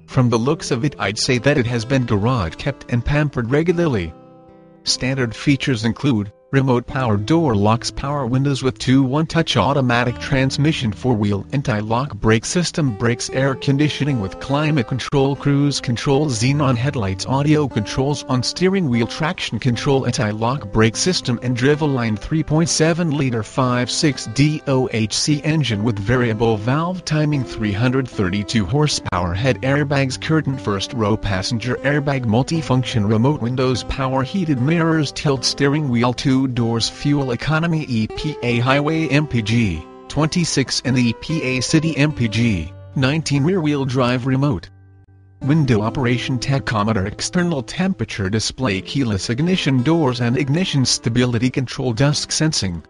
From the looks of it, I'd say that it has been garage kept and pampered regularly. Standard features include remote power door locks, power windows with 2 one-touch automatic transmission, 4-wheel anti-lock brake system, brakes, air conditioning with climate control, cruise control, xenon headlights, audio controls on steering wheel, traction control, anti-lock brake system, and driveline 3.7-liter 5.6 DOHC engine with variable valve timing, 332 horsepower, head airbags, curtain first row passenger airbag, multifunction remote windows, power heated mirrors, tilt steering wheel, 2 doors, fuel economy, EPA highway MPG 26 and EPA city MPG 19, rear-wheel drive, remote window operation, tachometer, external temperature display, keyless ignition, doors and ignition stability control, dusk sensing,